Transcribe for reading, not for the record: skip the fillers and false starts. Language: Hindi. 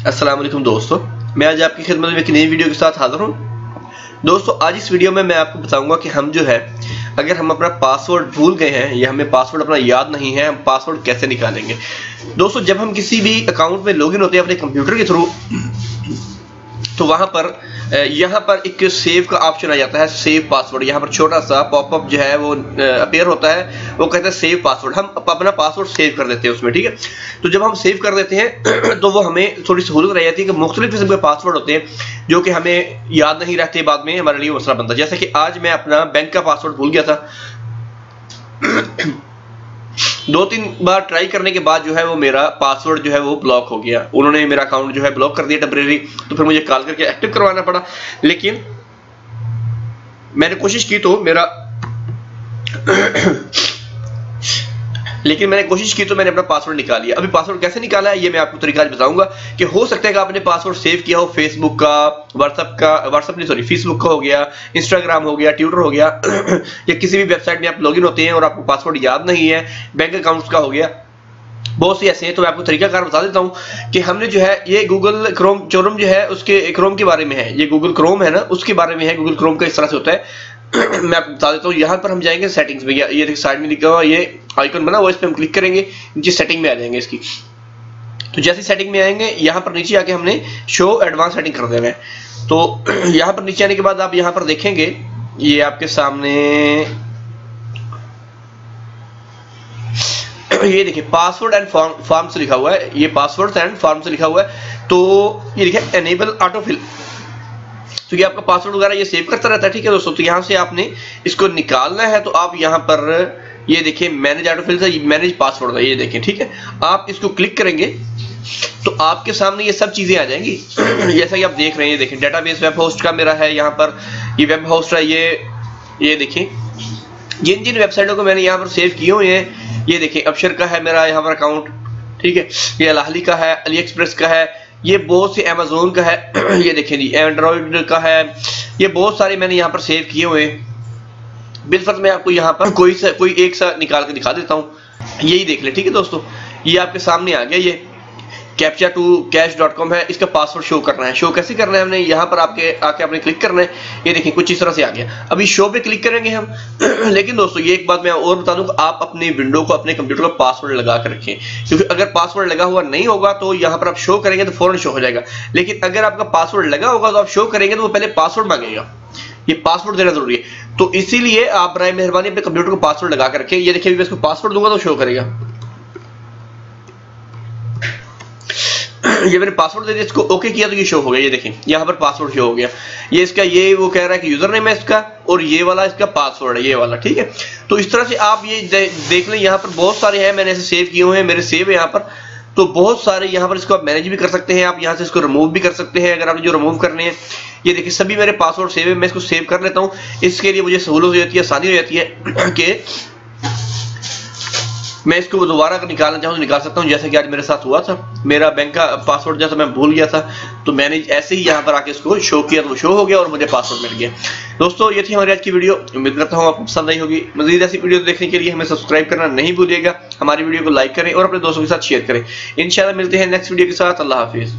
अस्सलाम वालेकुम दोस्तों, मैं आज आपकी खिदमत में एक नई वीडियो के साथ हाजिर हूँ। दोस्तों आज इस वीडियो में मैं आपको बताऊंगा कि हम जो है अगर हम अपना पासवर्ड भूल गए हैं या हमें पासवर्ड अपना याद नहीं है, हम पासवर्ड कैसे निकालेंगे। दोस्तों जब हम किसी भी अकाउंट में लॉगिन होते हैं अपने कंप्यूटर के थ्रू, तो वहां पर यहाँ पर एक सेव का ऑप्शन आ जाता है, सेव पासवर्ड। यहाँ पर छोटा सा पॉपअप जो है वो अपीयर होता है, वो कहता है सेव पासवर्ड। हम अपना पासवर्ड सेव कर देते हैं उसमें, ठीक है। तो जब हम सेव कर देते हैं तो वो हमें थोड़ी सहूलत रह जाती है कि मुख्तलिफ किस्म के पासवर्ड होते हैं जो कि हमें याद नहीं रहते, बाद में हमारे लिए मसला बनता है। जैसे कि आज मैं अपना बैंक का पासवर्ड भूल गया था। 2-3 बार ट्राई करने के बाद जो है वो मेरा पासवर्ड जो है वो ब्लॉक हो गया। उन्होंने मेरा अकाउंट जो है ब्लॉक कर दिया टेम्परेरी। तो फिर मुझे कॉल करके एक्टिव करवाना पड़ा, लेकिन मैंने कोशिश की तो मैंने अपना पासवर्ड निकाल लिया। अभी पासवर्ड कैसे निकाला है ये मैं आपको तरीका बताऊंगा कि हो सकता है कि आपने पासवर्ड सेव किया हो फेसबुक का, फेसबुक का हो गया, इंस्टाग्राम हो गया, ट्विटर हो गया या किसी भी वेबसाइट में आप लॉगिन होते हैं और आपको पासवर्ड याद नहीं है, बैंक अकाउंट्स का हो गया, बहुत सी ऐसे हैं। तो मैं आपको तरीकाकार बता देता हूं कि हमने जो है ये गूगल क्रोम जो है उसके क्रोम के बारे में है, ये गूगल क्रोम है ना, उसके बारे में है। गूगल क्रोम का इस तरह से होता है मैं आपको बता देता हूँ। यहाँ पर हम जाएंगे सेटिंग्स में, ये देखिए साइड में लिखा हुआ ये आइकन बना हुआ, इस पर हम क्लिक करेंगे, नीचे सेटिंग में आ जाएंगे इसकी। तो जैसे सेटिंग में आएंगे यहाँ पर नीचे आके हमने शो एडवांस सेटिंग कर देना है। तो यहाँ पर नीचे आने के बाद आप यहाँ पर देखेंगे ये आपके सामने ये देखिए पासवर्ड एंड फॉर्म्स लिखा हुआ है, ये पासवर्ड एंड फॉर्म्स लिखा हुआ है। तो ये देखिए एनेबल ऑटोफिल, तो ये आपका पासवर्ड वगैरह ये सेव करता रहता है, ठीक है दोस्तों। तो यहाँ से आपने इसको निकालना है, तो आप यहाँ पर ये देखिए मैनेज ऑटोफिल से मैनेज पासवर्ड है, ये देखें, ठीक है। आप इसको क्लिक करेंगे तो आपके सामने ये सब चीजें आ जाएंगी जैसा कि आप देख रहे हैं। ये देखें डेटाबेस वेब होस्ट का मेरा है, यहाँ पर ये वेब होस्ट है, ये देखिए जिन जिन वेबसाइटों को मैंने यहाँ पर सेव किए हुए हैं, ये देखिए अबशर का है मेरा यहाँ पर अकाउंट, ठीक है। ये अलाहली का है, अली एक्सप्रेस का है, ये बहुत से अमेज़न का है ये देखें जी एंड्रॉइड का है, ये बहुत सारे मैंने यहाँ पर सेव किए हुए हैं। बिलफर्ज मैं आपको यहाँ पर कोई एक सा निकाल के दिखा देता हूँ, यही देख ले, ठीक है दोस्तों। ये आपके सामने आ गया, ये captcha2cash.com है, इसका पासवर्ड शो करना है। शो कैसे करना है, हमने यहाँ पर आके आपने क्लिक करना है, ये देखिए कुछ इस तरह से आ गया। अभी शो पे क्लिक करेंगे हम लेकिन दोस्तों ये एक बात मैं और बता दूं कि आप अपने विंडो को अपने कंप्यूटर को पासवर्ड लगा कर रखें, क्योंकि अगर पासवर्ड लगा हुआ नहीं होगा तो यहाँ पर आप शो करेंगे तो फौरन शो हो जाएगा, लेकिन अगर आपका पासवर्ड लगा होगा तो आप शो करेंगे तो वो पहले पासवर्ड मांगेगा। ये पासवर्ड देना जरूरी है, तो इसीलिए आप बराए मेहरबानी अपने कंप्यूटर को पासवर्ड लगा कर रखें। ये देखिए मैं इसको पासवर्ड दूंगा तो शो करेगा। ये मैंने पासवर्ड दे दिया, इसको ओके किया तो ये शो हो गया, ये देखें यहाँ पर पासवर्ड शो हो गया। ये इसका ये वो कह रहा है कि यूजर नेम है इसका और ये वाला इसका पासवर्ड है, ये वाला, ठीक है। तो इस तरह से आप ये देख लें, यहाँ पर बहुत सारे हैं, मैंने ऐसे सेव किए हुए हैं, मेरे सेव है यहाँ पर। तो बहुत सारे यहाँ पर इसको आप मैनेज भी कर सकते हैं, आप यहाँ से इसको रिमूव भी कर सकते हैं अगर आपने जो रिमूव करने हैं। ये देखिए सभी मेरे पासवर्ड सेव है, मैं इसको सेव कर लेता हूँ। इसके लिए मुझे सहूलत हो जाती है, आसानी हो जाती है कि मैं इसको दोबारा अगर निकालना चाहूँ तो निकाल सकता हूँ। जैसे कि आज मेरे साथ हुआ था, मेरा बैंक का पासवर्ड जैसा मैं भूल गया था, तो मैंने ऐसे ही यहाँ पर आके इसको शो किया तो शो हो गया और मुझे पासवर्ड मिल गया। दोस्तों ये थी हमारी आज की वीडियो, उम्मीद करता हूँ आपको पसंद आई होगी। मज़ीद ऐसी वीडियो देखने के लिए हमें सब्सक्राइब करना नहीं भूलिएगा, हमारी वीडियो को लाइक करें और अपने दोस्तों के साथ शेयर करें। इंशाल्लाह मिलते हैं नेक्स्ट वीडियो के साथ। अल्लाह हाफिज़।